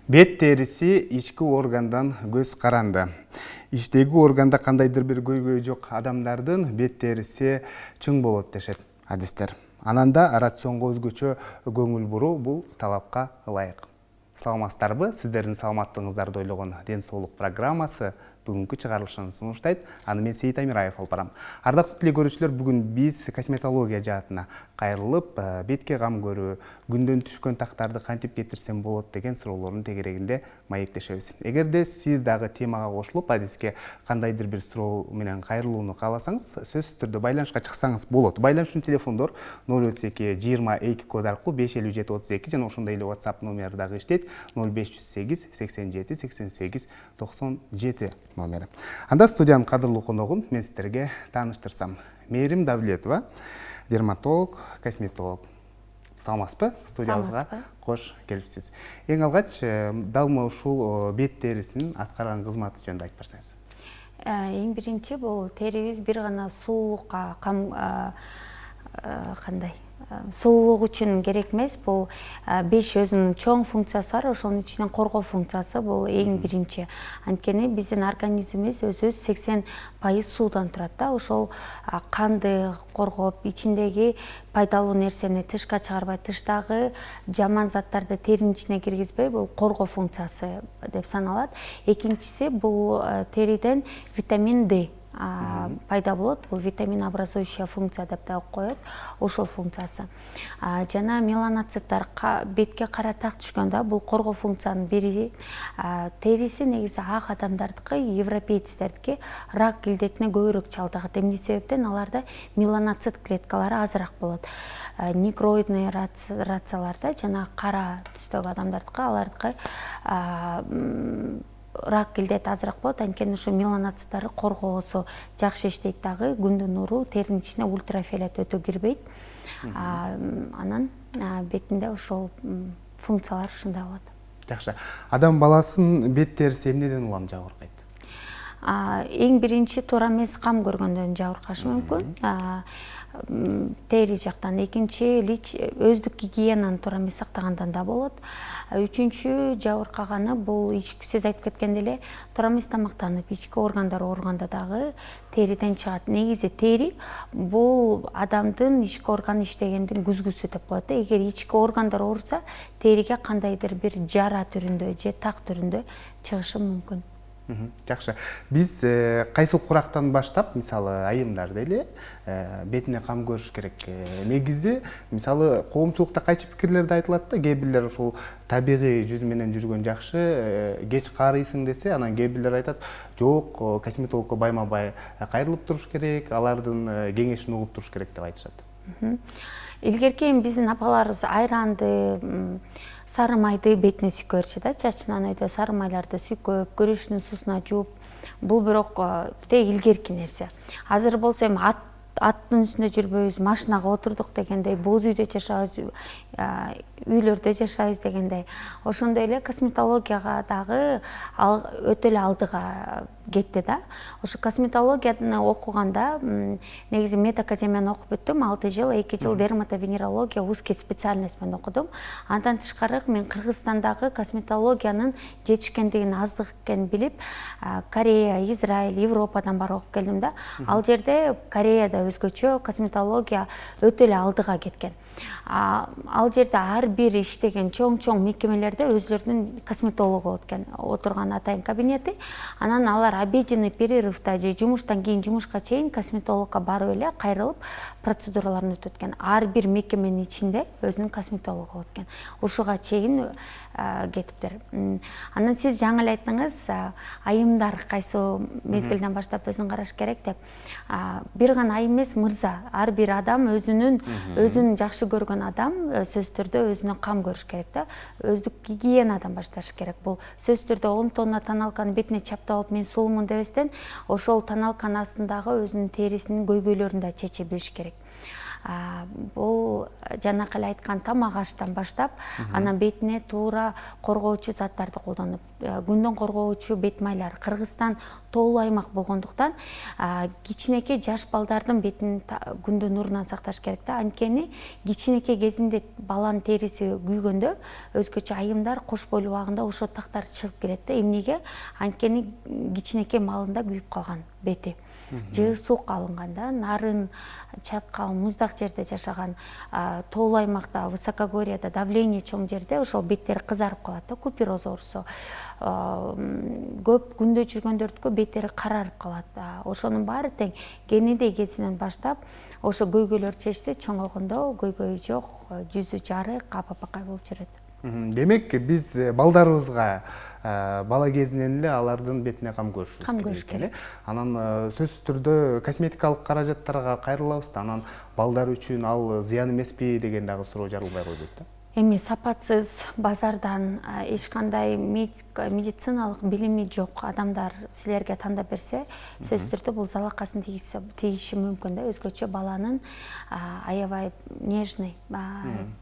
Бет териси ички органдан көз каранды. Иштеги органда кандайдыр бир көйгөй жок адамдардын бет териси чың болот дешет адистер. Ананда рационго өзгөчө көңүл буруу бул талапка ылайык. Саламатсыздарбы? Сиздердин саламаттыгыңыздарды ойлогон ден соолук программасы бүгүнкү чыгарылышын сунуштайт. Аны мен Сейит Амираев алып барам. Ардактуу телекөрүүчүлөр, бүгүн биз косметология жаатына кайрылып, бетке кам көрүү, күндөн түшкөн тактарды кантип кетирсем болот деген суроолордун тегерегинде маектешебиз. Эгерде сиз дагы темага кошулуп, адиске кандайдыр бир суроо менен кайрылууну кааласаңыз, сөзсүз түрдө байланышка чыксаңыз болот. Байланыш үчүн телефондор 032 22 код аркылуу 55732 жана ошондой эле WhatsApp номери дагы иштейт. 0508 87 88 97 номери. Анда студиянын кадырлуу коногун мен сиздерге тааныштырсам. Мээрим Давлетова, дерматолог, косметолог. Саламатсызбы? Студиябызга кош келипсиз. Эң алгач, дал ушул бет терисинин аткарган кызматы жөнүндө айтып берсеңиз. Эң биринчи бул терибиз бир гана сулуулукка кандай сулуулук үчүн керек эмес. Бул 5 өзүнүн чоң функциясы бар. Ошонун ичинен коргоо функциясы бул эң биринчи. Анткени биздин организмибиз өзүбүз 80% суудан турат да. Ошол канды коргоп, ичиндеги пайдалуу нерсени тышка чыгарбай, тыштагы жаман заттарды теринин ичине киргизбей, бул коргоо функциясы деп саналат. Экинчиси бул териден витамин D пайда болот. Бул витамин образующая функция деп да коет. Ошол функциясы. Жана меланоциттар бетке кара так түшкөндө бул коргоо функциянын бири. Териси негизи ак адамдардыкы, европейцтердики рак илдетине көбүрөөк чалдыгат. Эмне себептен? Аларда меланоцит клеткалары азыраак болот. Негроидный рацияларда жана кара түстөгү адамдардыкы, алардыкы рак илдети азыраак болот. Анткени ушу меланоциттары коргоосу жакшы иштейт дагы. Күндүн нуру теринин ичине ультрафиолет өтө кирбейт. Анан бетинде ошол функциялар ушундай болот. Жакшы. Адам баласынын бет териси эмнеден улам жабыркайт? Эң биринчи туура эмес кам көргөндөн жабыркашы мүмкүн. Тери жактан. Экинчи өздүк гигиенаны туура эмес сактагандан да болот. Үчүнчү жабыркаганы бул сиз айтып кеткендей эле туура эмес тамактанып, ички органдар ооруганда дагы териден чыгат. Негизи тери бул адамдын ички орган иштегендин күзгүсү деп коет. Эгер ички органдар ооруса, териге кандайдыр бир жара түрүндө же так түрүндө чыгышы мүмкүн. Жакшы. Биз кайсы курактан баштап, мисалы айымдар дейли, бетине кам көрүш керек. Негизи, мисалы коомчулукта кайчы пикирлерди айтылат да, кээ бирлер ушул табигый жүз менен жүргөн жакшы, кеч карыйсың десе, анан кээ бирлер айтат, жок, косметологко байма-бай кайрылып туруш керек, алардын кеңешин угуп туруш керек деп айтышат. Илгерки биздин апаларыбыз айранды, сары майды бетине сүйкөп берчү да, чачынан өйдө сары майларды сүйкөп, күрөштүн суусуна жууп. Бул бирок илгерки нерсе. Азыр болсо эми аттын үстүндө жүрбөйбүз, машинага отурдук дегендей, боз үйдө жашабыз, үйлөрдө жашайбыз дегендей. Ошондой эле косметологияга дагы өтө эле алдыга кетти да. Ошо косметологияны окуганда, негизи медакадемияны окуп бүттүм, 6 жыл, 2 жыл дерматовенерология узкий специальность менен окудум. Андан тышкары мен Кыргызстандагы косметологиянын жетишкендигин, аздык экенин билип, Корея, Израиль, Европадан барып окуп келдим да. Ал жерде Кореяда өзгөчө косметология өтө эле алдыга кеткен. Ал жерде ар бир иштеген чоң мекемелерде өзлөрүнүн косметологу болот экен, отурган атайын кабинети. Анан алар обеденный перерывда же жумуштан кийин жумушка чейин косметологко барып эле кайрылып процедураларын өтөт экен. Ар бир мекеменин ичинде өзүнүн косметологу болот экен. Ушуга чейин кетиптир. Анан сиз жаңы эле айттыңыз, айымдар кайсы мезгилден баштап өзүн караш керек деп. Бир гана айым эмес, мырза, ар бир адам өзүн жакшы көргөн адам сөзсүз түрдө өзүнө кам көрүш керек да. Өздүк гигиенадан башташ керек. Бул сөзсүз түрдө 10 тонна тоналканы бетине чаптап алып мен сулумун дебестен, ошол тоналканын астындагы өзүнүн терисинин көйгөйлөрүн да чече билиш керек. Бул жанакы эле айткан тамак аштан баштап, анан бетине туура коргоочу заттарды колдонуп, күндөн коргоочу бет майлар. Кыргызстан тоолуу аймак болгондуктан кичинекей жаш балдардын бетин күндүн нурунан сакташ керек да. Анткени кичинекей кезинде баланын териси күйгөндө өзгөчө айымдар кош бойлуу убагында ошо тактар чыгып келет да. Эмнеге? Анткени кичинекей маалында күйүп калган бети. Жыгы сук алынганда, нарын, чаткал, муздак жерде жашаган, тоолуу аймакта, высокогорьеда давление чоң жерде ошол беттери кызарып калат да, купероз оорусу. Көп күндө жүргөндөрдүкү беттери карарып калат. Ошонун баары тең кенедей кезинен баштап ошо көйгөйлөр чечсе, чоңойгондо көйгөйү жок, жүзү жарык, апапакай болуп жүрөт. Демек, биз балдарыбызга бала кезинен эле алардын бетине кам көрүшүбүз керек. Анан сөзсүз түрдө косметикалык каражаттарга кайрылабыз да, анан балдар үчүн ал зыян эмеспи деген дагы суроо жарылбай койбойт да. Эми сапатсыз базардан эч кандай медициналык билими жок адамдар силерге тандап берсе, сөзсүз түрдө бул залакасын тийиши мүмкүн да. Өзгөчө баланын аябай нежный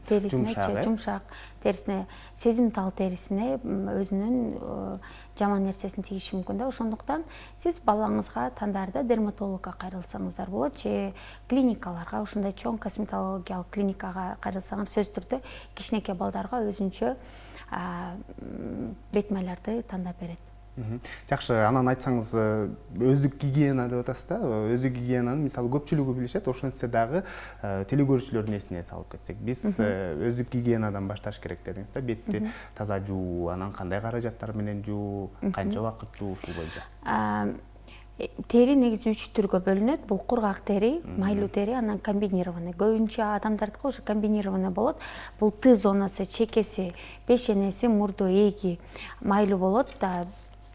терисине, жумшак терисине, сезимтал терисине өзүнүн жаман нерсесин тийиши мүмкүн да. Ошондуктан сиз балаңызга тандаарда дерматологко кайрылсаңыздар болот, же клиникаларга, ушундай чоң косметологиялык клиникага кайрылсаңар, сөзсүз түрдө кичинекей балдарга өзүнчө бет майларды тандап берет. Жакшы, анан айтсаңыз, өздүк гигиена деп атасыз да, өздүк гигиенаны мисалы көпчүлүгү билишет, ошентсе дагы телекөрүүчүлөрдүн эсине салып кетсек, биз өздүк гигиенадан башташ керек дедиңиз да, бетти таза жуу, анан кандай каражаттар менен жуу, канча убакыт жуу, ушул боюнча. Тери негизи 3 түргө бөлүнөт. Бул кургак тери, майлуу тери, анан комбинированный. Көбүнчө адамдардыкы ошо комбинированный болот. Бул Т зонасы, чекеси, пешенеси, мурду, эги майлуу болот да.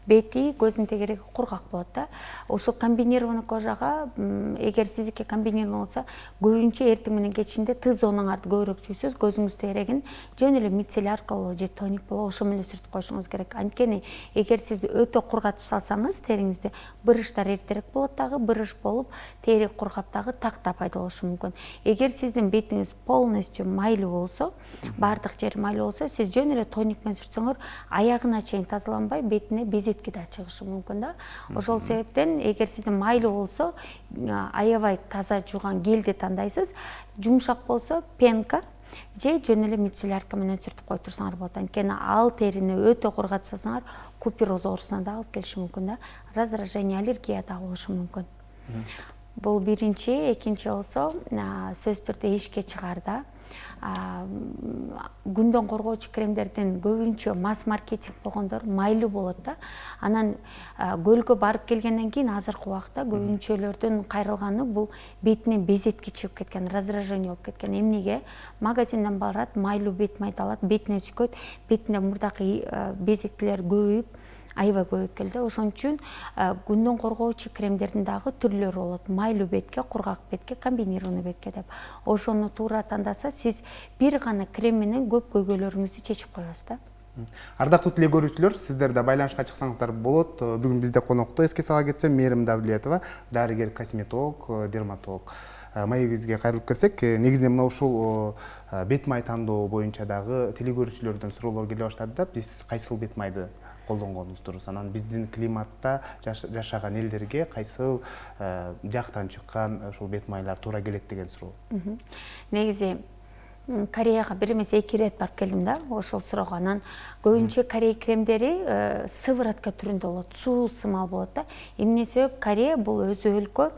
Бети, көзүнүн тегереги кургак болот да. Ошо комбинированный кожага, эгер сиздики комбинированный болсо, көбүнчө эртең менен кечинде Т зонаңарды көбүрөөк жуйсуз, көзүңүз тегерегин жөн эле мицелляр болобу же тоник болобу, ошо менен сүртүп коюшуңуз керек. Анткени эгер сиз өтө кургатып салсаңыз, териңизди бырыштар эртерээк болот дагы, бырыш болуп, тери кургап дагы такта пайда болушу мүмкүн. Эгер сиздин бетиңиз полностью майлуу болсо, баардык жери майлуу болсо, сиз жөн эле тоник менен сүртсөңөр, аягына чейин тазаланбай, бетине безет да чыгышы мүмкүн да. Ошол себептен эгер сиздин майлуу болсо, аябай таза жууган гелди тандайсыз. Жумшак болсо, пенка же жөн эле мицеллярка менен сүртүп кое турсаңар болот. Анткени ал терини өтө кургатып салсаңар, купероз оорусуна да алып келиши мүмкүн да. Раздражение, аллергия да болушу мүмкүн. Бул биринчи, экинчи болсо, сөзсүз түрдө эшикке чыгаарда күндөн коргоочу кремдердин көбүнчө масс маркетинг болгондор майлуу болот да. Анан көлгө барып келгенден кийин азыркы убакта көбүнчөлөрдүн кайрылганы бул бетинен безетки чыгып кеткен, раздражение болуп кеткен. Эмнеге? Магазинден барат, майлуу бет майды алат, бетине сүкөт, бетинде мурдакы безеткилер көбөйүп, аябай көбөйүп келди. Ошон үчүн күндөн коргоочу кремдердин дагы түрлөрү болот. Майлуу бетке, кургак бетке, комбинированный бетке деп. Ошону туура тандаса, сиз бир гана крем менен көп көйгөйлөрүңүздү чечип коесуз да. Ардактуу телекөрүүчүлөр, сиздер да байланышка чыксаңыздар болот. Бүгүн бизде конокто, эске сала кетсем, Мээрим Давлетова, дарыгер, косметолог, дерматолог. Маегибизге кайрылып келсек, негизинен мына ушул бет май тандоо боюнча дагы телекөрүүчүлөрдөн суроолор келе баштады да, биз кайсыл бет майды колдонгонубуз дурус, анан биздин климатта жашаган элдерге кайсыл жактан чыккан ушул бет майлар туура келет деген суроо. Негизи Кореяга бир эмес 2 рет барып келдим да, ошол суроого. Анан көбүнчө Корея кремдери сыворотка түрүндө болот, суу сымал болот да. Эмне себеп? Корея бул өзү өлкө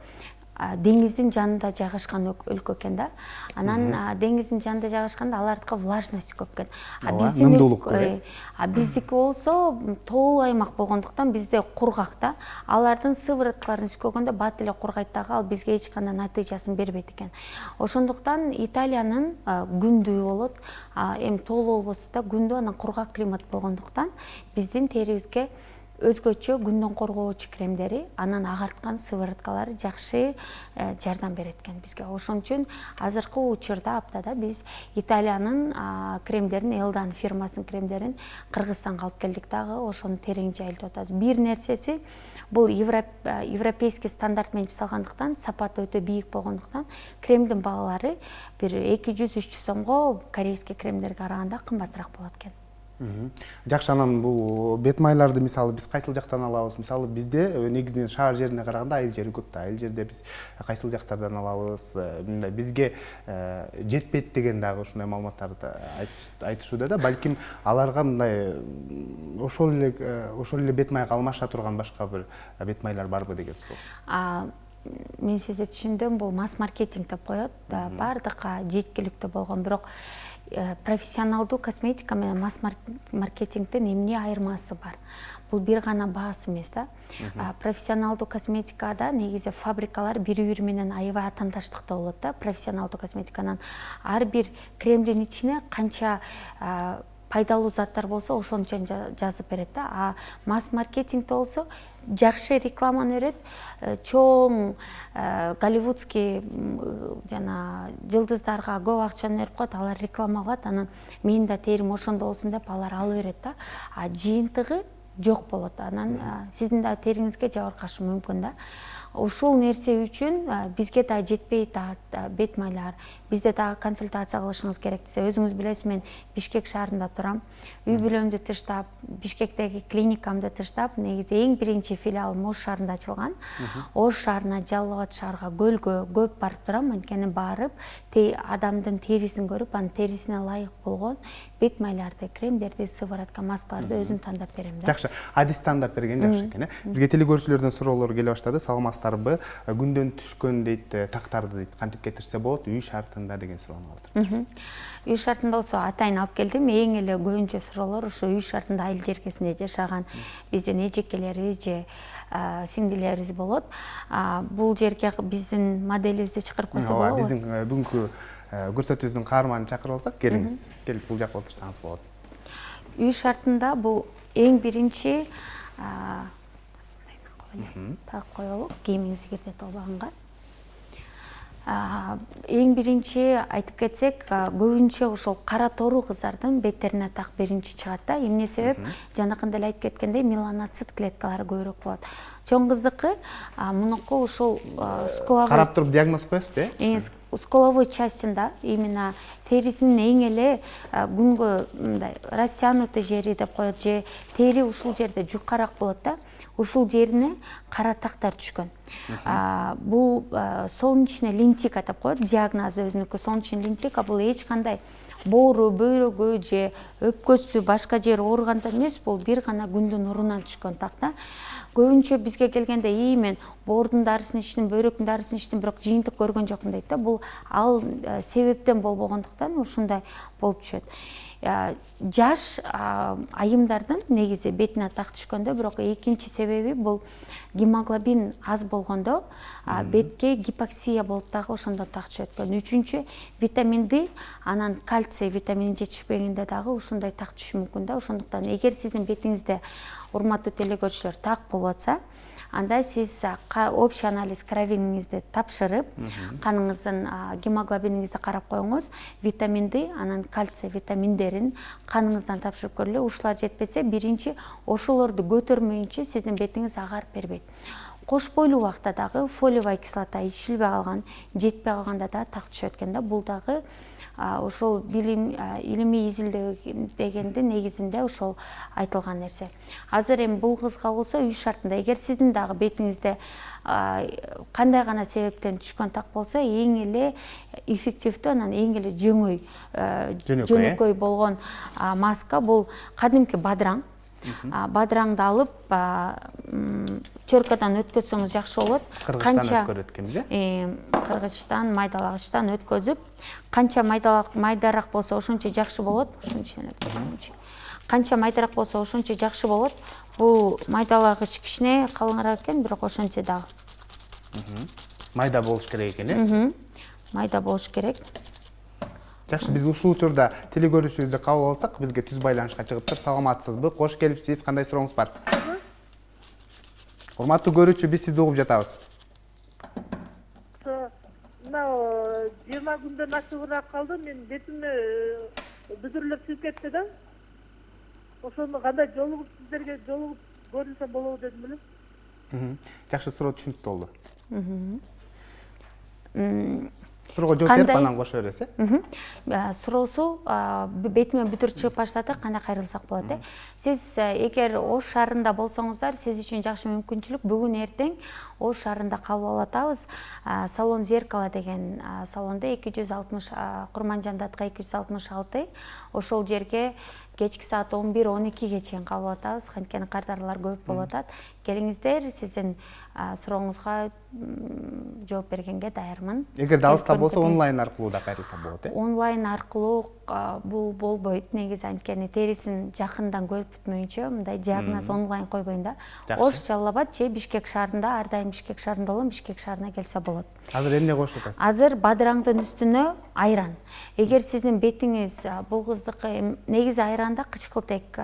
деңиздин жанында жайгашкан өлкө экен да. Анан деңиздин жанында жайгашканда алардыкы влажность көп экен. Биздики болсо тоолуу аймак болгондуктан бизде кургак да. Алардын сывороткаларын сүккөнгөндө бат эле кургайт дагы, ал бизге эч кандай натыйжасын бербейт экен. Ошондуктан Италиянын күндүү болот, эми тоолуу болбосо да күндүү, анан кургак климат болгондуктан биздин терибизге өзгөчө күндөн коргоочу кремдери, анан агарткан сывороткалары жакшы жардам берет экен бизге. Ошон үчүн азыркы учурда аптада биз Италиянын кремдерин, Элдан фирмасынын кремдерин Кыргызстанга алып келдик дагы, ошону терең жайылтып атабыз. Бир нерсеси бул европейский стандарт менен жасалгандыктан, сапаты өтө бийик болгондуктан кремдин багалары бир 200-300 сомго корейский кремдерге караганда кымбатыраак болот экен. Жакшы, анан бул бет майларды мисалы биз кайсыл жактан алабыз? Мисалы бизде негизинен шаар жерине караганда айыл жери көп да. Айыл жерде биз кайсыл жактардан алабыз? Бизге жетпейт деген дагы ушундай маалыматтарды айтышууда да. Балким аларга мындай ошол эле бет майга алмаша турган башка бир бет майлар барбы деген суроо. Мен сизди түшүндүм, бул масс маркетинг деп коет. Бардыкка жеткиликтүү болгон, бирок профессионалдуу косметика менен масс маркетингдин эмне айырмасы бар? Бул бир гана баасы эмес да. Профессионалдуу косметикада негизи фабрикалар бири-бири менен аябай атаандаштыкта болот да. Профессионалдуу косметиканын ар бир кремдин ичине канча пайдалуу заттар болсо ошончо жазып берет да. А масс маркетингде болсо жакшы рекламаны берет, чоң голливудский жана жылдыздарга көп акчаны берип коет, алар реклама кылат, анан менин да терим ошондо болсун деп алар алып берет да. А жыйынтыгы жок болот. Анан сиздин да териңизге жабыркашы мүмкүн да. Ушул нерсе үчүн бизге да жетпейт бет майлар. Бизде дагы консультация кылышыңыз керек десе, өзүңүз билесиз, мен Бишкек шаарында турам. Үй бүлөмдү тыштап, Бишкектеги клиникамды тыштап, негизи эң биринчи филиалым Ош шаарында ачылган. Ош шаарына, Жалал Абад шаарга, Көлгө көп барып турам. Анткени барып, адамдын терисин көрүп, анын терисине ылайык болгон бет майларды, кремдерди, сыворотка, маскаларды өзүм тандап берем да. Жакшы, адис тандап берген жакшы экен. Бизге телегөрүүчүлөрдөн суроолор келе баштады. Саламатсыздарбы? Күндөн түшкөн дейт, тактарды дейт, кантип кетирсе болот үй шартында деген суроону калтыр. Үй шартында болсо атайын алып келдим. Эң эле көбүнчө суроолор ушу үй шартында айыл жеркесинде жашаган биздин эжекелерибиз же сиңдилерибиз болот. Бул жерге биздин моделибизди чакырып койсо болобу? Биздин бүгүнкү көрсөтүүбүздүн каарманын чакырып алсак, келиңиз. Келип бул жакка отурсаңыз болот. Үй шартында бул эң биринчи так коелу, кийимиңизди кирдетип албаганга. Эң биринчи айтып кетсек, көбүнчө ошол кара тору кыздардын беттерине так биринчи чыгат да. Эмне себеп? Жанакында эле айтып кеткендей, меланоцит клеткалары көбүрөөк болот. Чоң кыздыкы мунуку ушул скуловой карап туруп диагноз коесуз да? Скуловой частында, именно терисинин эң эле күнгө мындай растянутый жери деп коет, же тери ушул жерде жуккараак болот да. Ушул жерине кара тактар түшкөн. Бул солнечный лентика деп коет, диагнозу өзүнүкү солнечный лентика. Бул эч кандай боору, бөйрөгү же өпкөсү, башка жери ооруганда эмес, бул бир гана күндүн нурунан түшкөн так да. Көбүнчө бизге келгенде мен боордун дарысын ичтим, бөйрөктүн дарысын ичтим, бирок жыйынтык көргөн жокмун дейт да. Бул ал себептен болбогондуктан ушундай болуп түшөт. Жаш айымдардын негизи бетине так түшкөндө, бирок экинчи себеби бул гемоглобин аз болгондо бетке гипоксия болуп дагы ошондо так түшөт экен. Үчүнчү витамин D, анан кальций витамини жетишпегенде дагы ушундай так түшүшү мүмкүн да. Ошондуктан эгер сиздин бетиңизде, урматтуу телегөрүүчүлөр, так болуп атса, анда сиз общий анализ кровиңизди тапшырып, каныңыздын гемоглобиниңизди карап коюңуз, витамин D, анан кальций витаминдерин каныңыздан тапшырып көрүлө. Ушулар жетпесе, биринчи ошолорду көтөрмөйүнчө сиздин бетиңиз агарып бербейт. Кош бойлуу убакта дагы фолиевый кислота ичилбей калган, жетпей калганда да так түшөт экен да. Бул дагы ошол илимий изилдегенде негизинде ошол айтылган нерсе. Азыр эми бул кызга болсо үй шартында, эгер сиздин дагы бетиңизде кандай гана себептен түшкөн так болсо, эң эле эффективдүү, анан эң эле жөнөкөй болгон маска бул кадимки бадыраң. Бадыраңды алып, чөркадан өткөзсөңүз жакшы болот. Кыргызстан өткөрөт экенбиз, Кыргызстан, майдалагычтан өткөзүп, канча майдараак болсо ошончо жакшы болот. Канча майдараак болсо ошончо жакшы болот. Бул майдалагыч кичине калыңыраак экен, бирок ошончо дагы. Майда болуш керек экен, Майда болуш керек. Жакшы, биз ушул учурда телегөрүүчүбүздү кабыл алсак, бизге түз байланышка чыгып тур. Саламатсызбы? Кош келипсиз. Кандай сурооңуз бар? Урматтуу көрүүчү, биз сизди угуп жатабыз. Мына 20 күндөн ашыгыраак калды. Мен бетиме бүдүрлөр чыгып кетти да. Ошону кандай сиздерге жолугуп көрүнсө болобу дедим эле. Жакшы, суроо түшүнүктүү болду. Суроого жооп берип анан кошо бересиз. Суроосу бетиме бүтүр чыгып баштады, кандай кайрылсак болот? Сиз эгер Ош шаарында болсоңуздар, сиз үчүн жакшы мүмкүнчүлүк. Бүгүн эртең Ош шаарында кабыл алатабыз. Салон Зеркало деген салонда 260 Курманжандатка 266. Ошол жерге кечки саат 11-12ге чейин кабыл алатабыз. Анткени кардарлар көп болуп атат. Келиңиздер, сиздин сурооңузга жооп бергенге даярмын. Эгер алыста болсо онлайн аркылуу да кайрылса болот, Онлайн аркылуу бул болбойт. Негизи анткени терисин жакындан көрүп бүтмөйүнчө мындай диагноз онлайн койбойм да. Ош, Жалал Абад же Бишкек шаарында, ар дайым Бишкек шаарында болом, Бишкек шаарына келсе болот. Азыр эмне кошуп атасыз? Азыр бадыраңдын үстүнө айран. Эгер сиздин бетиңиз бул кыздыкы негизи айранда кычкылтек,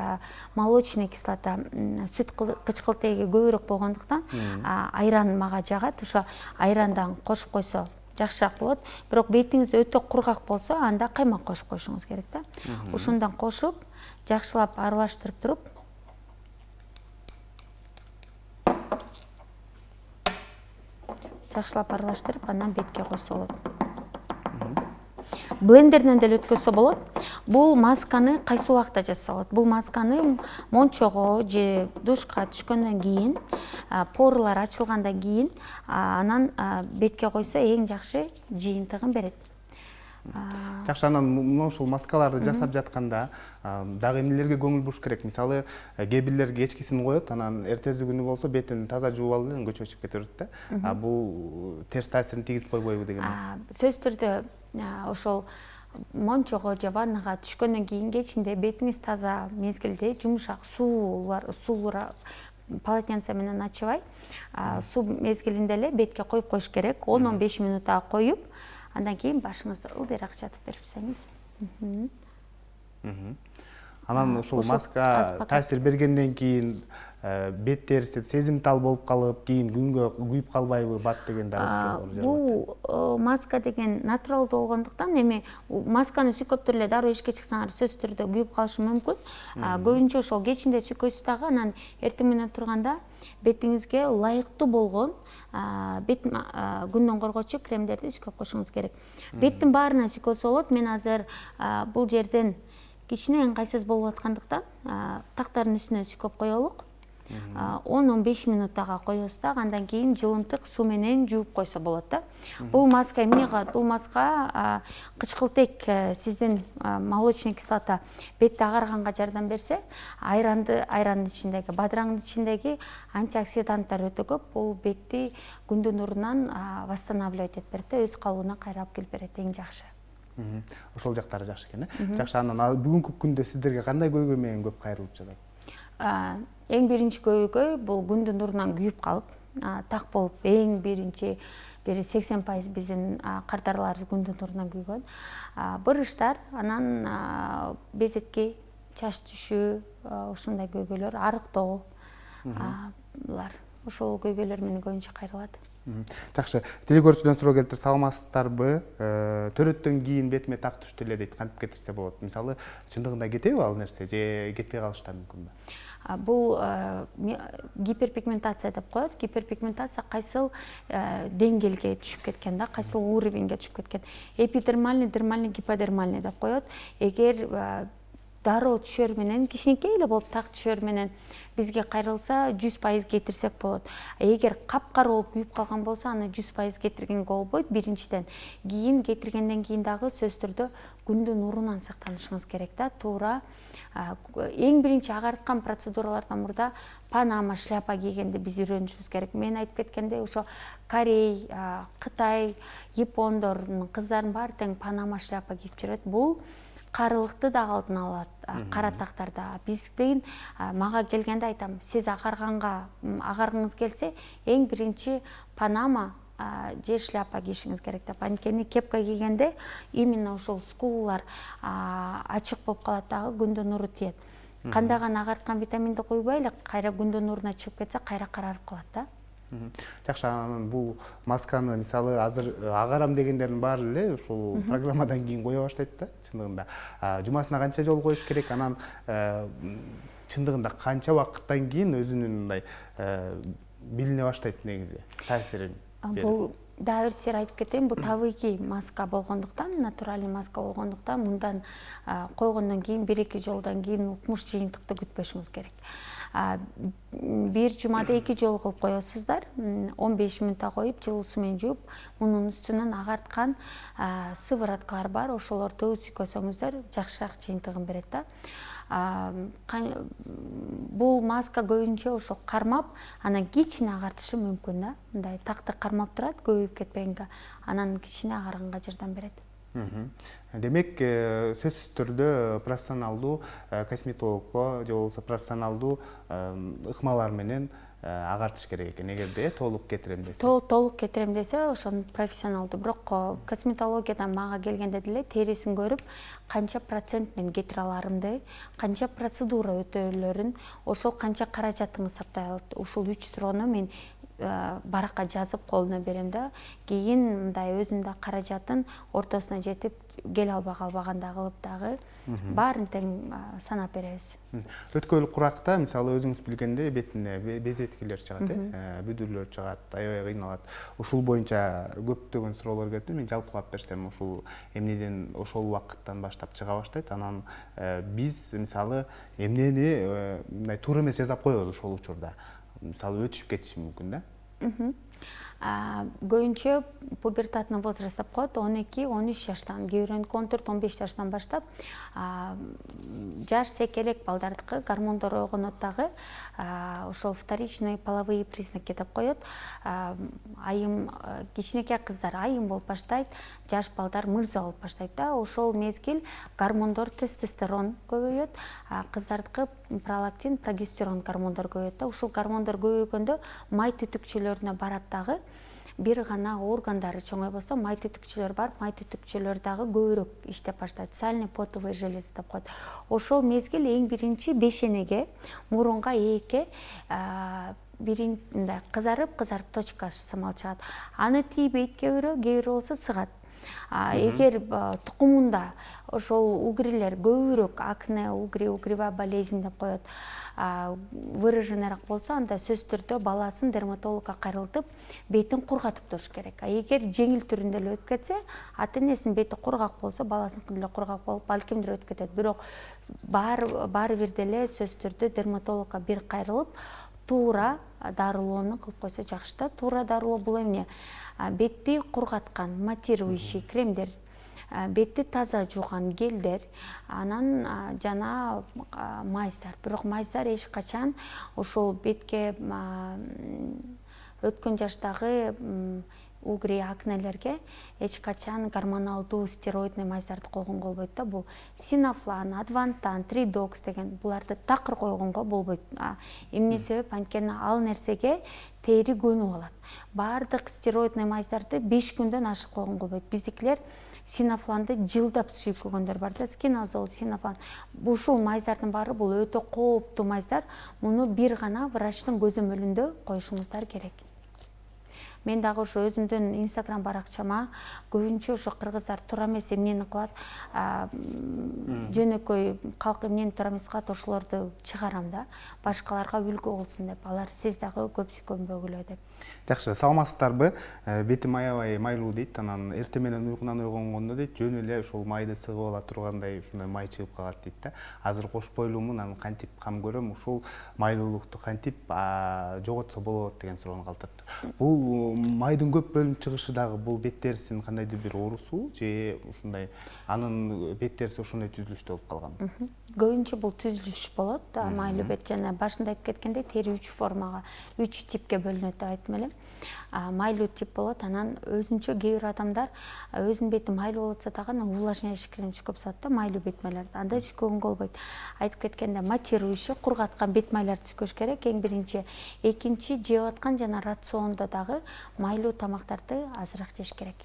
молочный кислота, сүт кычкылтеги көбүрөөк болгондуктан айран мага жагат. Ошо айрандан кошуп койсо жакшыраак болот. Бирок бетиңиз өтө кургак болсо, анда каймак кошуп коюшуңуз керек да. Ушундан кошуп, жакшылап аралаштырып туруп, анан бетке койсо болот. Блендерден деле өткөзсө болот. Бул масканы кайсы убакта жасаса болот? Бул масканы мончого же душка түшкөндөн кийин, порлар ачылгандан кийин, анан бетке койсо эң жакшы жыйынтыгын берет. Жакшы, анан ушул маскаларды жасап жатканда дагы эмнелерге көңүл буруш керек? Мисалы, кээ бирлер кечкисин коет, анан эртеси күнү болсо бетин таза жууп алып эле көчөгө чыгып кете берет да. Бул терс таасирин тийгизип койбойбу деген? Сөзсүз түрдө ошол мончого же ваннага түшкөндөн кийин кечинде бетиңиз таза мезгилде жумшак суулар полотенце менен ачыбай, суу мезгилинде эле бетке коюп коюш керек. 10-15 минутта коюп, андан кийин башыңызды ылдыйраак жатып берипсеңиз. Анан ушул маска таасир бергенден кийин бет териси сезимтал болуп калып, кийин күнгө күйүп калбайбы, бат деген дагы? Бул маска деген натуралдуу болгондуктан, эми масканы сүйкөп эле дароо ишке чыксаңар сөзсүз түрдө күйүп калышы мүмкүн. Көбүнчө ошол кечинде сүйкөйсүз дагы, анан эртең менен турганда бетиңизге ылайыктуу болгон бет күндөн коргоочу кремдерди сүйкөп коюшуңуз керек. Беттин баарына сүйкөсө болот. Мен азыр бул жерден кичине ыңгайсыз болуп аткандыктан тактардын үстүнө сүйкөп коелук. 10-15 минуттага коебуз да, андан кийин жылымтык суу менен жууп койсо болот да. Бул маска эмне кылат? Бул маска кычкылтек сиздин молочный кислота бетти агарганга жардам берсе, айрандын ичиндеги, бадыраңдын ичиндеги антиоксиданттар өтө көп. Бул бетти күндүн нурунан восстанавливать этип берет да, өз калыбына кайра алып келип берет, эң жакшы. Ошол жактары жакшы экен, Жакшы, анан бүгүнкү күндө сиздерге кандай көйгөй менен көп кайрылып жатат? Эң биринчи көйгөй бул күндүн нурунан күйүп калып, так болуп, эң биринчи 80% биздин кардарларыбыз күндүн нурунан күйгөн. Бырыштар, анан безетки, чач түшүү, ушундай көйгөйлөр, арыктоо, булар ошол көйгөйлөр менен көбүнчө кайрылат. Жакшы, телекөрүүчүдөн суроо келиптир, саламатсыздарбы? Төрөттөн кийин бетиме так түштү эле дейт, кантип кетирсе болот? Мисалы, чындыгында кетеби ал нерсе же кетпей калышы да мүмкүнбү? Бул гиперпигментация деп коет. Гиперпигментация кайсыл деңгээлге түшүп кеткен да, кайсыл уровеньге түшүп кеткен. Эпидермальный, дермальный, гиподермальный деп коет. Эгер дароо түшөр менен, кичинекей эле болуп так түшөр менен бизге кайрылса 100% кетирсек болот. Эгер капкара болуп күйүп калган болсо, аны 100% кетиргенге болбойт. Биринчиден, кийин кетиргенден кийин дагы сөзсүз түрдө күндүн нурунан сактанышыңыз керек да. Туура эң биринчи агарткан процедуралардан мурда панама, шляпа кийгенди биз үйрөнүшүбүз керек. Мен айтып кеткендей, ошо Корей, Кытай, Япондордун кыздардын баары тең панама, шляпа кийип жүрөт. Бул карылыкты да алдын алат, кара тактарда. Биздин мага келгенде айтам, сиз агаргыңыз келсе, эң биринчи панама же шляпа кийишиңиз керек деп. Анткени кепка кийгенде именно ошол скулалар ачык болуп калат дагы, күндүн нуру тиет. Канда гана агарткан витаминди куйбай эле кайра күндүн нуруна чыгып кетсе кайра карарып калат да. Жакшы, анан бул масканы мисалы азыр агарам дегендердин баары эле ушул программадан кийин кое баштайт да, чындыгында. Жумасына канча жолу коюш керек, анан чындыгында канча убакыттан кийин өзүнүн мындай билине баштайт негизи таасирин? Бул дагы бир сер айтып кетейин, бул табигый маска болгондуктан, натуральный маска болгондуктан мындан койгондон кийин 1-2 жолдон кийин укмуш жыйынтыкты күтпөшүңүз керек. Бир жумада 2 жол кылып коесуздар, 15 мүнөттө коюп, жылуу суу менен жууп, мунун үстүнөн агарткан сывороткалар бар, ошолорду сүйкөсөңүздөр жакшыраак жыйынтыгын берет да. Бул маска көбүнчө ошол кармап, анан кичине агартышы мүмкүн да. Мындай такты кармап турат, көбөйүп кетпегенге, анан кичине агарганга жардам берет. Демек, сөзсүз түрдө профессионалдуу косметологко же болбосо профессионалдуу ыкмалар менен агартыш керек экен. Эгерде толук кетирем десе. Толук кетирем десе, ошону профессионалдуу. Бирок косметологиядан мага келгенде деле терисин көрүп, канча процент мен кетире аларымды, канча процедура өтөлөрүн, ошол канча каражатыңыз сапталат. Ушул 3 суроону мен баракка жазып колуна берем да. Кийин мындай өзүмдө каражатын ортосуна жетип кел албаганда кылып дагы баарын тең санап беребиз. Өткөл куракта мисалы өзүңүз билгендей бетине безеткилер чыгат, бүдүрлөр чыгат, аябай кыйналат. Ушул боюнча көптөгөн суроолор келип, мен жалпылап берсем, ушул эмнеден ошол убакыттан баштап чыга баштайт. Анан биз мисалы эмнени мындай туура эмес жасап коебуз ошол учурда. Мисалы өтүшүп кетиши мүмкүн да. Көбүнчө пубертатный возраст деп коет, 12-13 жаштан, кээ бирөөнүкү 14-15 жаштан баштап жаш секелек балдардыкы гормондор ойгонот дагы, ошол вторичный половые признаки деп коет. Айым, кичинекей кыздар айым болуп баштайт, жаш балдар мырза болуп баштайт да. Ошол мезгил гормондор тестостерон көбөйөт, кыздардыкы пролактин, прогестерон гормондор көбөйөт да. Ушул гормондор көбөйгөндө май түтүкчөлөрүнө барат дагы. Бир гана органдары чоңойбосо май түтүкчөлөр бар, май түтүкчөлөр дагы көбүрөөк иштеп баштайт. Сальный потовый желез деп коет. Ошол мезгил эң биринчи бешенеге, мурунга эке мындай кызарып точка самал чыгат. Аны тийбейт кээ бирөө болсо сыгат. Эгер тукумунда ошол угрилер көбүрөөк, акне, угривая болезнь деп коет, выраженныйраак болсо, анда сөзсүз түрдө баласын дерматологко кайрылтып, бетин кургатып туруш керек. Эгер жеңил түрүндө эле өтүп кетсе, ата энесинин бети кургак болсо, баласыныкы деле кургак болуп, балкимдир өтүп кетет. Бирок баары бир деле сөзсүз түрдө дерматологко бир кайрылып, Туура дарылоону кылып койсо жакшы да. Туура дарылоо бул эмне? Бетти кургаткан матирующий кремдер, бетти таза жууган гелдер, анан жана майздар. Бирок майздар эч качан ошол бетке өткөн жаштагы угри, акнелерге эч качан гормоналдуу стероидный майздарды койгонго болбойт да. Бул синафлан, адвантан, тридокс деген буларды такыр койгонго болбойт. Эмне себеп? Анткени ал нерсеге тери көнүп алат. Баардык стероидный майздарды 5 күндөн ашык койгонго болбойт. Биздикилер синафланды жылдап сүйкөгөндөр бар да, скинозол, синафлан. Ушул майздардын баары бул өтө кооптуу майздар. Муну бир гана врачтын көзөмөлүндө коюшуңуздар керек. Мен дагы ошо өзүмдүн Instagram баракчама көбүнчө ошо кыргыздар туура эмес эмнени кылат, жөнөкөй калк эмнени туура эмес кылат, ошолорду чыгарам да. Башкаларга үлгү болсун деп, алар сиз дагы көп сүйкөнбөгүлө деп. Жакшы, саламатсыздарбы? Бетим аябай майлуу дейт, анан эртең менен уйкунан ойгонгондо дейт, жөн эле ошол майды сыгып ала тургандай ушундай май чыгып калат дейт да. Азыр кош бойлуумун, анан кантип кам көрөм, ушул майлуулукту кантип жоготсо болот деген суроону калтырды. Бул майдын көп бөлүнүп чыгышы дагы бул бет терисинин кандайдыр бир оорусу же ушундай анын бет териси ошондой түзүлүштө болуп калган? Көбүнчө бул түзүлүш болот. Майлуу бет жана башында айтып кеткендей тери 3 формага, 3 типке бөлүнөт деп айттым эле. Майлуу тип болот, анан өзүнчө кээ бир адамдар өзүнүн бети майлуу болотса дагы увлажняющий крем сүйкөп салат да, майлуу бет майларды. Андай сүйкөгөнгө болбойт. Айтып кеткенде матирующий, кургаткан бет майларды сүйкөш керек эң биринчи. Экинчи, жеп аткан жана рациондо дагы майлуу тамактарды азыраак жеш керек.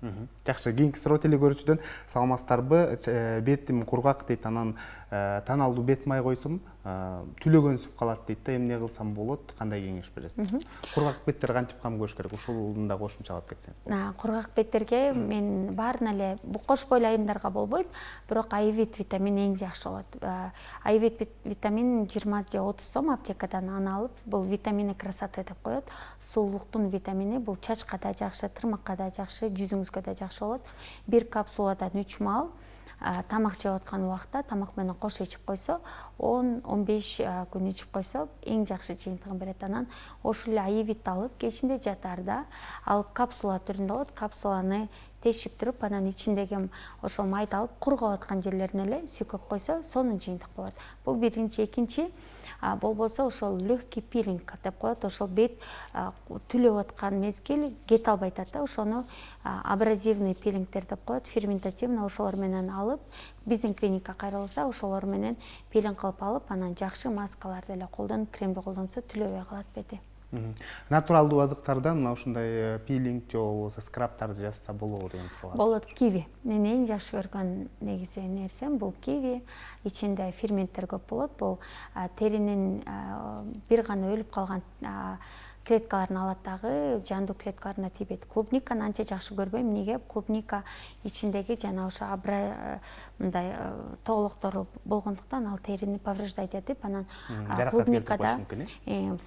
Жакшы, кийинки суроо телекөрүүчүдөн саламатсыздарбы? Бетим кургак дейт, анан таналдуу бет май койсом түлөгөнсүп калат дейт да, эмне кылсам болот, кандай кеңеш бересиз? Кургак беттер кантип кам көрүш керек? Ушуну да кошумчалап кетсеңиз. Кургак беттерге мен баарына эле кош бойлуу айымдарга болбойт, бирок айвит витамин эң жакшы болот. Айвит витамин 20 же 30 сом аптекадан аны алып, бул витамини красоты деп коет. Сулуулуктун витамини, бул чачка да жакшы, тырмакка да жакшы, жүзүңүзгө да жакшы болот. Бир капсуладан 3 маал тамак жеп аткан убакта тамак менен кош ичип койсо, 10-15 күн ичип койсо эң жакшы жыйынтыгын берет. Анан ошол эле айвит алып кечинде жатаарда ал капсула түрүндө болот. Капсуланы тешип туруп, анан ичиндеги ошол майды алып кургап аткан жерлерине эле сүйкөп койсо, сонун жыйынтык болот. Бул биринчи. Экинчи, болбосо ошол легкий пилинг деп коет. Ошол бет түлөп аткан мезгил кете албай атат да, ошону абразивный пилингдер деп коет, ферментативный, ошолор менен алып, биздин клиникага кайрылса, ошолор менен пилинг кылып алып, анан жакшы маскаларды эле колдонуп, кремди колдонсо түлөбөй калат бети. Натуралдуу азыктардан мына ушундай пилинг же болбосо скрабтарды жасаса болобу деген суроо бар. Болот. Киви. Мен эң жакшы көргөн негизи нерсем бул киви. Ичинде ферменттер көп болот. Бул теринин бир гана өлүп калган клеткаларын алат дагы, жандуу клеткаларына тийбейт. Клубниканы анча жакшы көрбөйм. Эмнеге? Клубника ичиндеги жана ошо мындай тоголоктору болгондуктан ал терини повреждать этип, анан клубникада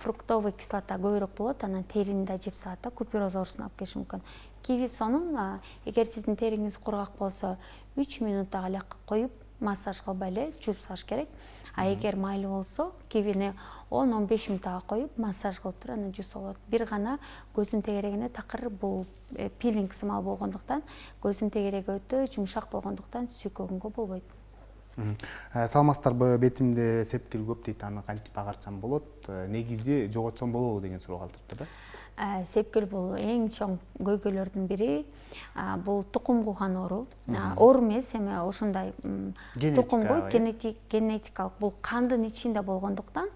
фруктовый кислота көбүрөөк болот, анан терини да жеп салат да, купероз оорусуна алып келиши мүмкүн. Киви сонун, эгер сиздин териңиз кургак болсо, 3 минут дагы ляка коюп, массаж кылбай эле жууп салыш керек. Эгер майлуу болсо, кивини 10-15 минутка коюп, массаж кылып туруп, анан жууса болот. Бир гана көздүн тегерегине такыр, бул пилинг сымал болгондуктан, көздүн тегереги өтө жумшак болгондуктан сүйкөгөнгө болбойт. Саламатсыздарбы? Бетимде сепкил көп дейт, аны кантип агартсам болот? Негизи жоготсом болобу деген суроо калтырды да. Сепкил бул эң чоң көйгөйлөрдүн бири. Бул тукум кууган оору. Оору эмес, эми ошондой тукумгу генетикалык, бул кандын ичинде болгондуктан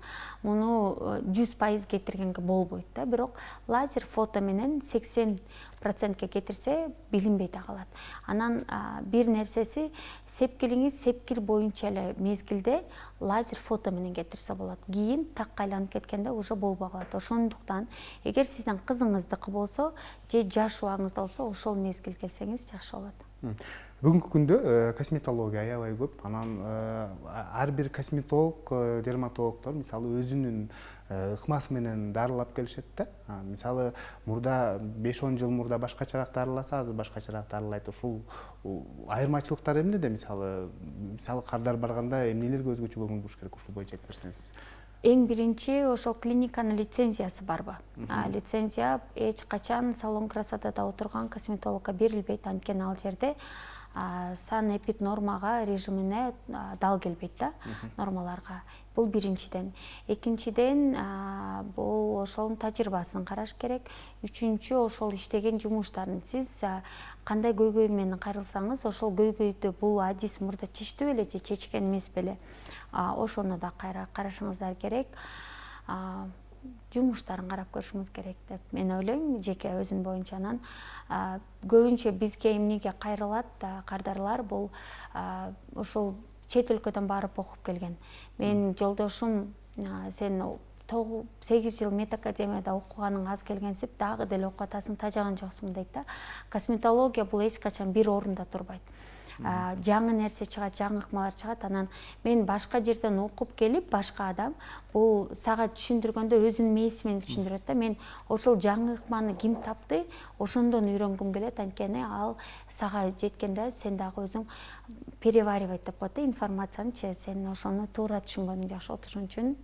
муну 100% кетиргенге болбойт да. Бирок лазер фото менен 80%ке кетирсе билинбей да калат. Анан бир нерсеси, сепкилиңиз сепкил боюнча эле мезгилде лазер фото менен кетирсе болот. Кийин такка айланып кеткенде уже болбой калат. Ошондуктан эгер сиздин кызыңыздыкы болсо же жаш убагыңызда болсо, ошол мезгил келсеңиз жакшы болот. Бүгүнкү күндө косметология аябай көп. Анан ар бир косметолог, дерматологдор мисалы өзүнүн ыкмасы менен дарылап келишет да. Мисалы мурда 5-10 жыл мурда башкачараак дарыласа, азыр башкачараак дарылайт. Ушул айырмачылыктар эмнеде? Мисалы кардар барганда эмнелерге өзгөчө көңүл буруш керек? Ушул боюнча айтып берсеңиз. Эң биринчи ошол клиниканын лицензиясы барбы? Лицензия эч качан салон красотада отурган косметологко берилбейт, анткени ал жерде сан-эпид нормага, режимине дал келбейт да, нормаларга. Бул биринчиден. Экинчиден, бул ошонун тажрыйбасын караш керек. Үчүнчү, ошол иштеген жумуштарын. Сиз кандай көйгөй менен кайрылсаңыз, ошол көйгөйдү бул адис мурда чечти беле же чечкен эмес беле? Ошону да карашыңыздар керек. Жумуштарын карап көрүшүңүз керек деп мен ойлойм, жеке өзүм боюнча. Анан көбүнчө бизге эмнеге кайрылат кардарлар, бул ошол чет өлкөдөн барып окуп келген. Мен жолдошум, сен 8 жыл медакадемияда окуганың аз келгенсип, дагы деле окуп атасың, тажаган жоксуң дейт да. Косметология бул эч качан бир орунда турбайт. Жаңы нерсе чыгат, жаңы ыкмалар чыгат. Анан мен башка жерден окуп келип, башка адам бул сага түшүндүргөндө өзүнүн мээси менен түшүндүрөт да. Мен ошол жаңы ыкманы ким тапты, ошондон үйрөнгүм келет, анткени ал сага жеткенде сен дагы өзүң переваривать деп коет да информацияны, сен ошону туура түшүнгөнүң жакшы болот. Ошон үчүн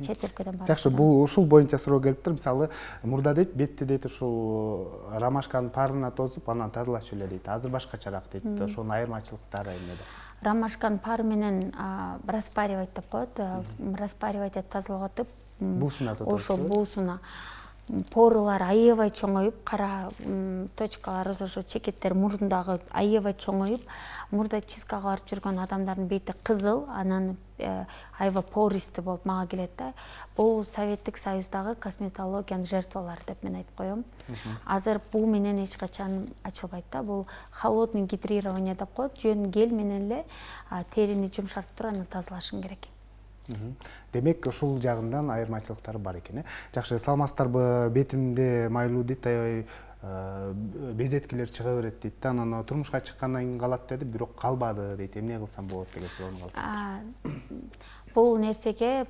чет өлкөдөн барып. Жакшы, бул ушул боюнча суроо келиптир. Мисалы, мурда дейт, бетти дейт ушул ромашканын парына тосуп, анан тазалачу эле дейт. Азыр башкачараак дейт. Ошонун айырмачылыктары эмнеде? Ромашканын пары менен распаривать деп коет. Распаривать этип тазалап атып, буусуна тотот. Ошол буусуна. порылар аябай чоңоюп, кара точкалар, ошо чекеттер мурдагы аябай чоңоюп, мурда чисткага барып жүргөн адамдардын бети кызыл, анан аябай пористи болуп мага келет да. Бул Советтик Союздагы косметологиянын жертвалары деп мен айтып коем. Азыр бул менен эч качан ачылбайт да. Бул холодный гидрирование деп коет. Жөн гель менен эле терини жумшартып туруп анан тазалашың керек. Демек ушул жагынан айырмачылыктары бар экен. Жакшы, саламатсыздарбы? Бетимде майлуу дейт, аябай безеткилер чыга берет дейт да. Анан турмушка чыккандан кийин калат деди, бирок калбады дейт. Эмне кылсам болот деген суроону калдым. Бул нерсеге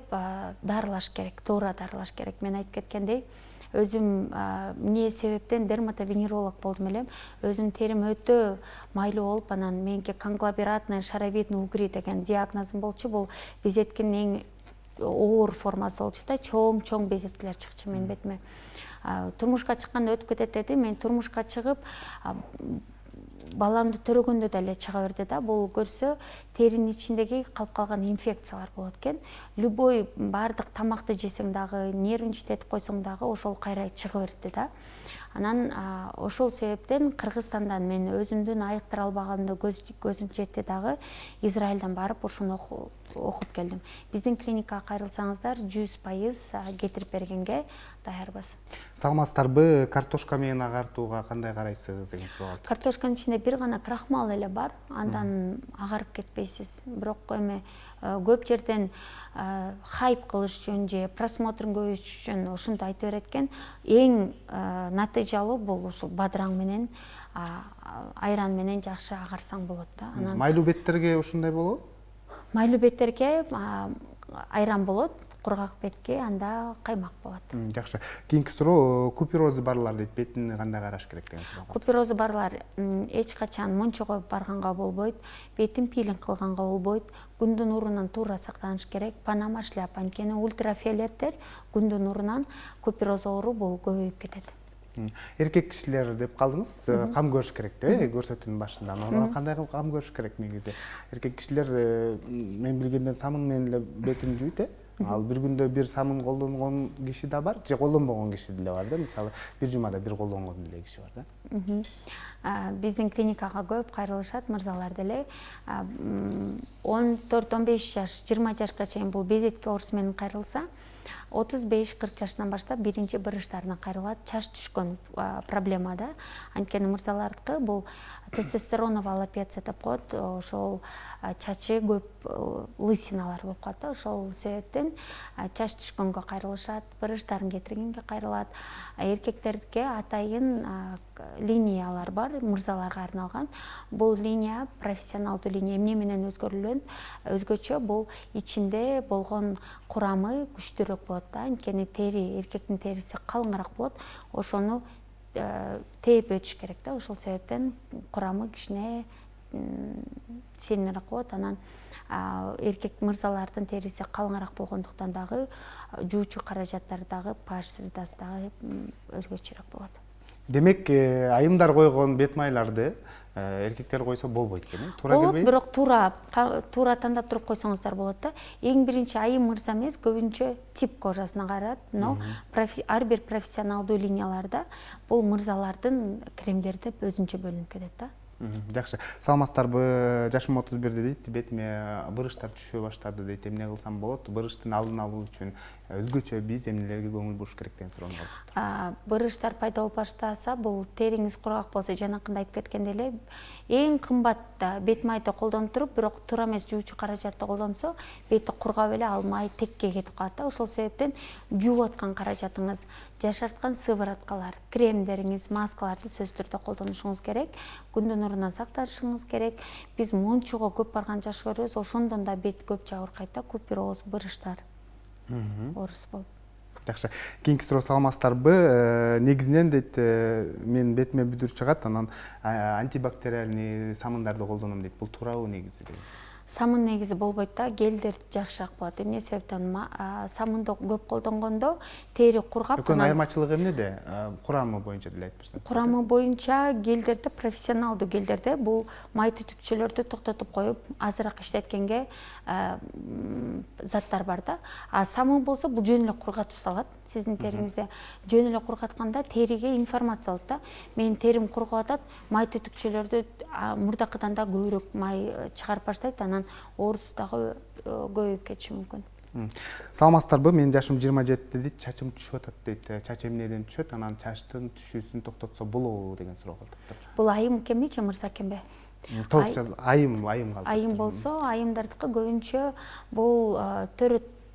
дарылаш керек, туура дарылаш керек. Мен айтып кеткендей, өзүм эмне себептен дерматовенеролог болдум элем. Өзүм терим өтө майлуу болуп, анан меники конгломератный шаровидный угрий деген диагнозум болчу. Бул безеткинин эң оор формасы болчу да, чоң безеткилер чыкчу менин бетиме. Турмушка чыкканда өтүп кетет деди. Мен турмушка чыгып, баламды төрөгөндө деле чыга берди да. Бул көрсө теринин ичиндеги калып калган инфекциялар болот экен. Любой бардык тамакты жесең дагы, нервин читетип койсоң дагы ошол кайра чыга берди да. Анан ошол себептен Кыргызстандан мен өзүмдүн айыктыра албаганымды көзүм жетти дагы, Израилден барып ошону окуп келдим. Биздин клиникага кайрылсаңыздар 100% кетирип бергенге даярбыз. Саламатсыздарбы? Картошка менен агартууга кандай карайсыз деген суроо. Картошканын ичинде бир гана крахмал эле бар, андан агарып кетпейсиз. Бирок эме көп жерден хайп кылыш үчүн же просмотрун көбөйтүш үчүн ушунду айтып берет экен. Эң натыйжалуу бул ушул бадыраң менен, айран менен жакшы агарсаң болот да. Анан майлуу беттерге ушундай болобу? Майлуу беттерге айран болот, кургак бетке анда каймак болот. Жакшы. Кийинки суроо, куперозу барлар дейт, бетин кандай караш керек деген суроо. Куперозу барлар эч качан мончого барганга болбойт, бетин пилинг кылганга болбойт. Күндүн нурунан туура сактаныш керек. Панама шляпа, анткени ультрафиолеттер күндүн нурунан купероз оору бул көбөйүп кетет. Эркек кишилер деп калдыңыз, кам көрүш керек да, көрсөтүүнүн башында. Аны кандай кылып кам көрүш керек негизи? Эркек кишилер мен билгенден самын менен эле бетин жуйт, ал бир күндө бир самын колдонгон киши да бар, же колдонбогон киши деле бар да. Мисалы, бир жумада бир колдонгон деле киши бар да. Биздин клиникага көп кайрылышат мырзалар деле. 14-15 жаш, 20 жашка чейин бул безетки оорусу менен кайрылса, 35-40 жаштан баштап биринчи бырыштарына кайрылат. Чач түшкөн проблема да. Анткени мырзалардыкы бул тестостероновая аллопеция деп коет. Ошол чачы көп лысиналар болуп калат да. Ошол себептен чач түшкөнгө кайрылышат, бырыштарын кетиргенге кайрылат. Эркектерге атайын линиялар бар, мырзаларга арналган. Бул линия профессионалдуу линия. Эмне менен өзгөчө бул ичинде болгон курамы күчтүүрөөк болот да. Анткени тери, эркектин териси калыңыраак болот. Ошону тээп өтүш керек да. Ошол себептен курамы кичине сильныйраак болот. Анан эркек мырзалардын териси калыңыраак болгондуктан дагы жуучу каражаттары дагы pH средасы дагы өзгөчөрөөк болот. Демек, айымдар койгон бет майларды эркектер койсо болбойт экен, туура келбейби? Бирок туура тандап туруп койсоңуздар болот да. Эң биринчи айым мырза эмес, көбүнчө тип кожасына карат, но ар бир профессионалдуу линияларда бул мырзалардын кремдери деп өзүнчө бөлүнүп кетет да. Жакшы. Саламатсыздарбы? Жашым 31 дейт, бетиме бырыштар түшө баштады дейт. Эмне кылсам болот? Бырыштын алдын алуу үчүн өзгөчө биз эмнелерге көңүл буруш керек деген суроо бар. Бырыштар пайда болуп баштаса, бул териңиз кургак болсо, жанакында айтып кеткендей эле, эң кымбат бет майды колдонуп туруп, бирок туура эмес жуучу каражатты колдонсо, бети кургап эле ал май текке кетип калат да. Ошол себептен жууп аткан каражатыңыз, жашарткан сывороткалар, кремдериңиз, маскаларды сөзсүз түрдө колдонушуңуз керек. Күндүн нурунан сакташыңыз керек. Биз мончого көп барган жакшы көрөбүз, ошондон да бет көп жабыркайт да, купероз, бырыштар. Оорусу болуп. Жакшы. Кийинки суроо, саламатсыздарбы? Негизинен дейт, мен бетиме бүдүр чыгат, анан антибактериальный самындарды колдоном дейт. Бул туурабы негизи? Самын негизи болбойт да, гелдер жакшыраак болот. Эмне себептен самынды көп колдонгондо тери кургап. Экөөнүн айырмачылыгы эмнеде? Курамы боюнча деле айтып берсең. Курамы боюнча гелдерде профессионалдуу гелдерде бул май түтүкчөлөрдү токтотуп коюп, азыраак иштеткенге заттар бар да. А самын болсо бул жөн эле кургатып салат. Сиздин териңизде жөн эле кургатканда териге информация болот да. Менин терим кургап атат, май түтүкчөлөрдү мурдакыдан да көбүрөөк май чыгарып баштайт, анан оорусу дагы көбөйүп кетиши мүмкүн. Саламатсыздарбы? Менин жашым 27 дейт, чачым түшүп атат дейт. Чач эмнеден түшөт? Анан чачтын түшүүсүн токтотсо болобу деген суроо калтырды. Бул айым экенби же мырза экенби? Айым калды. Айым болсо, айымдардыкы көбүнчө бул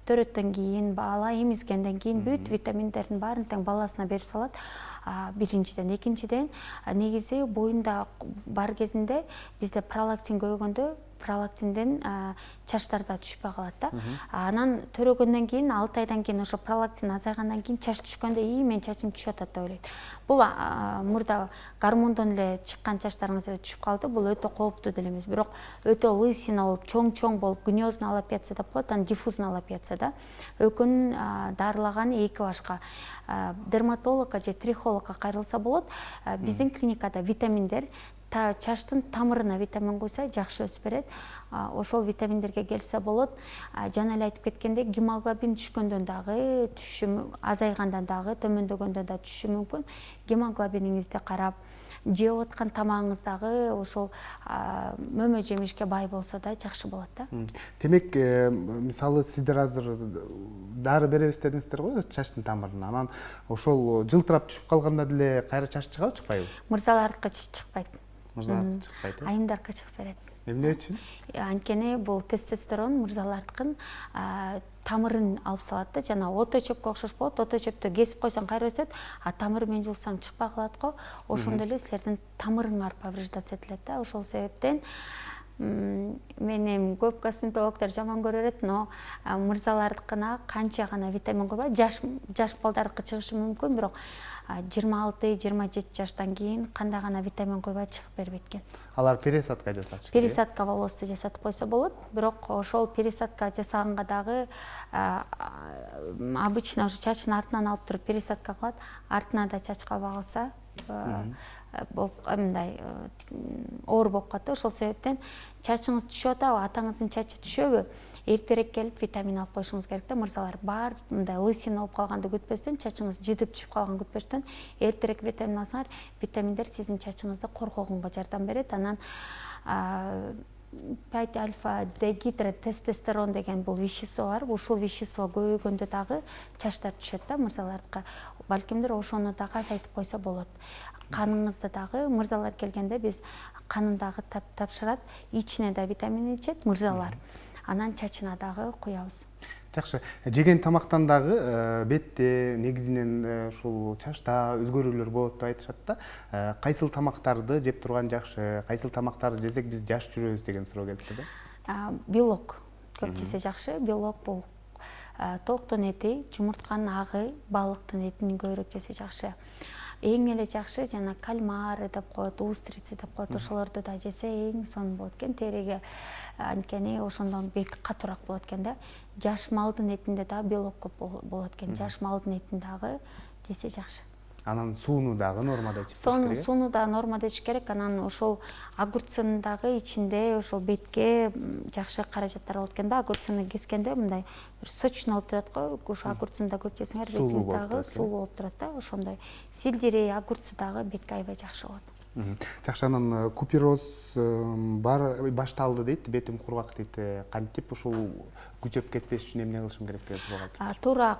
төрөттөн кийин, бала эмизгенден кийин бүт витаминдердин баарын тең баласына берип салат. Биринчиден, экинчиден негизи боюнда бар кезинде бизде пролактин көбөйгөндө пролактинден чачтарда түшпөй калат да. Анан төрөгөндөн кийин 6 айдан кийин ошо пролактин азайгандан кийин чач түшкөндө менин чачым түшүп атат деп ойлойт. Бул мурда гормондон эле чыккан чачтарыңыз эле түшүп калды. Бул өтө кооптуу деле эмес, бирок өтө лысина болуп, чоң болуп, гнездный аллопеция деп коет, анан диффузный аллопеция да. Өкүн дарылаган 2 башка дерматологко же трихологко кайрылса болот. Биздин клиникада витаминдер чачтын тамырына витамин куйса жакшы өсүп берет. Ошол витаминдерге келсе болот. Жана эле айтып кеткендей, гемоглобин түшкөндөн дагы, азайгандан дагы, төмөндөгөндөн да түшүшү мүмкүн. Гемоглобиниңизди карап, жеп аткан тамагыңыздагы ошол мөмө жемишке бай болсо да жакшы болот да. Демек, мисалы сиздер азыр дары беребиз дедиңиздер го чачтын тамырына. Анан ошол жылтырап түшүп калганда деле кайра чач чыгабы, чыкпайбы? Мырзалардыкы чыкпайт. Мырзалардыкы чыкпайт. Айымдарга чыгып берет. Эмне үчүн? Анткени бул тестостерон мырзалардыкын тамырын алып салат да, жана ото чөпкө окшош болот. Ото чөптү кесип койсоң кайра өсөт, а тамыр менен жулсаң чыкпай калат го. Ошондой эле силердин тамырыңар повреждация этилет да. Ошол себептен мен көп косметологдор жаман көрө берет, но мырзалардыкына канча гана витамин койбой, жаш балдарыкы чыгышы мүмкүн, бирок 26-27 жаштан кийин кандай гана витамин койбой чыгып бербейт экен. Алар пересадка жасатыш керек. Пересадка волосты жасатып койсо болот, бирок ошол пересадка жасаганга дагы обычно уже чачын артынан алып туруп пересадка кылат, артына да чач калбай калса мындай оор болуп калат. Ошол себептен чачыңыз түшүп атабы, атаңыздын чачы түшөбү, эртерээк келип витамин алып коюшуңуз керек да. Мырзалар бар мындай лысина болуп калганды күтпөстөн, чачыңыз жидип түшүп калганын күтпөстөн эртерээк витамин алсаңар, витаминдер сиздин чачыңызды коргогонго жардам берет. Анан 5-альфа дегидротестостерон деген бул вещество бар. Ушул вещество көбөйгөндө дагы чачтар түшөт да мырзалардыкы. Балкимдир ошону дагы азайтып койсо болот. Каныңызды дагы мырзалар келгенде биз канын дагы тапшырат, ичине да витамин ичет мырзалар. Анан чачына дагы куябыз. Жакшы. Жеген тамактан дагы бетте негизинен ушул чачта өзгөрүүлөр болот деп айтышат да. Кайсыл тамактарды жеп турган жакшы, кайсыл тамактарды жесек биз жаш жүрөбүз деген суроо келипти да. Белок көп жесе жакшы. Белок бул толуктун эти, жумуртканын агы, балыктын этин көбүрөөк жесе жакшы. Эң эле жакшы жана кальмары деп коет, устрицы деп коет, ошолорду да жесе эң сонун болот экен териге. Анткени ошондон бет катуураак болот экен да. Жаш малдын этинде да белок көп болот экен. Жаш малдын этин дагы жесе жакшы. Анан сууну дагы нормада ичип керек. Сууну да нормада ичиш керек. Анан ошол огурцынын дагы ичинде ошол бетке жакшы каражаттар болот экен да. Огурцыны кескенде мындай бир сочный болуп турат го. Ошо огурцыны да көп жесеңер бетиңиз дагы сулуу болуп турат да. Ошондой сельдерей, огурцы дагы бетке аябай жакшы болот. Жакшы, анан купероз бар башталды дейт, бетим кургак дейт. Кантип ушул күчөп кетпеш үчүн эмне кылышым керек деген суроо калды. Туура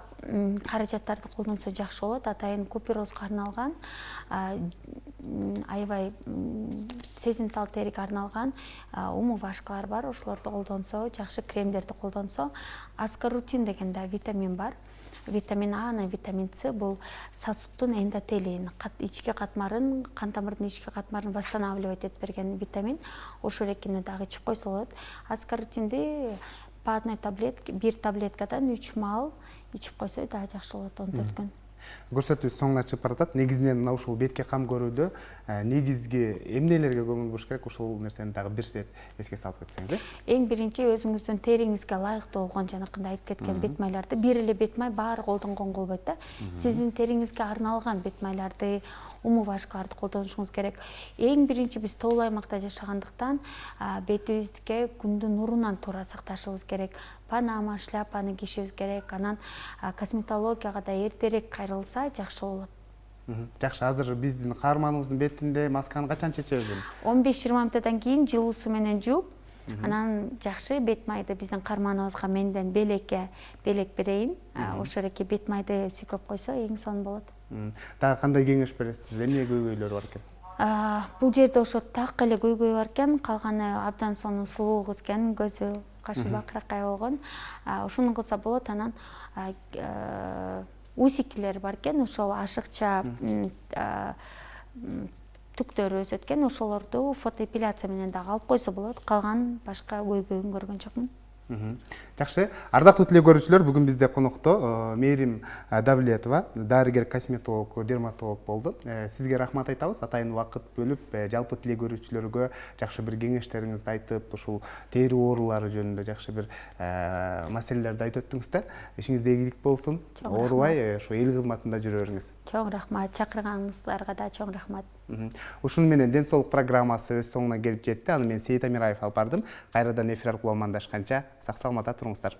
каражаттарды колдонсо жакшы болот. Атайын куперозго арналган, аябай сезимтал териге арналган умывашкалар бар. Ошолорду колдонсо, жакшы кремдерди колдонсо, аскорутин деген да витамин бар. Витамин А менен витамин С бул сосудтун эндотелийин, ички катмарын, кан тамырдын ички катмарын восстанавливать этип берген витамин. Ошол экини дагы ичип койсо болот. Аскорутинди по одной таблетке, бир таблеткадан 3 маал ичип койсо дагы жакшы болот, 14 күн. Көрсөтүүбүз соңуна чыгып баратат. Негизинен мына ушул бетке кам көрүүдө негизги эмнелерге көңүл буруш керек? Ушул нерсени дагы бир ирет эске салып кетсеңиз. Эң биринчи өзүңүздүн териңизге ылайыктуу болгон жанакындай айтып кеткен бет майларды бир эле бет май баары колдонгон болбойт да. Сиздин териңизге арналган бет майларды, умывашкаларды колдонушуңуз керек. Эң биринчи биз тоолуу аймакта жашагандыктан бетибизге күндүн нурунан туура сакташыбыз керек. Панама, шляпаны кийишибиз керек. Анан косметологияга да эртерээк кайрылса жакшы болот. Жакшы, азыр биздин каарманыбыздын бетинде масканы качан чечебиз? 15-20 минуттан кийин жылуу суу менен жууп, анан жакшы бет майды биздин каарманыбызга менден белек берейин. Ошол эки бет майды сүйкөп койсо эң сонун болот. Дагы кандай кеңеш бересиз? Эмне көйгөйлөр бар экен? Бул жерде ошо так эле көйгөй бар экен, калганы абдан сонун сулуу кыз экен, көзү кашы бакыракай болгон. Ошону кылса болот. Анан усикилер бар экен, ошол ашыкча түктөр өсөт экен, ошолорду фотоэпиляция менен дагы алып койсо болот. Калган башка көйгөйүн көргөн жокмун. Жакшы, ардактуу телекөрүүчүлөр, бүгүн бизде конокто Мээрим Давлетова, дарыгер, косметолог, дерматолог болду. Сизге рахмат айтабыз. Атайын убакыт бөлүп, жалпы телекөрүүчүлөргө жакшы бир кеңештериңизди айтып, ушул тери оорулары жөнүндө жакшы бир маселелерди айтып өттүңүз да. Ишиңизде ийгилик болсун. Оорубай, ушу эл кызматында жүрө бериңиз. Чоң рахмат. Чакырганыңыздарга да чоң рахмат. Ушуну менен Ден соолук программасы өз соңуна келип жетти. Аны мен Сейит Амираев алып бардым. Кайрадан эфир аркылуу амандашканча сак саламатта туруңуздар.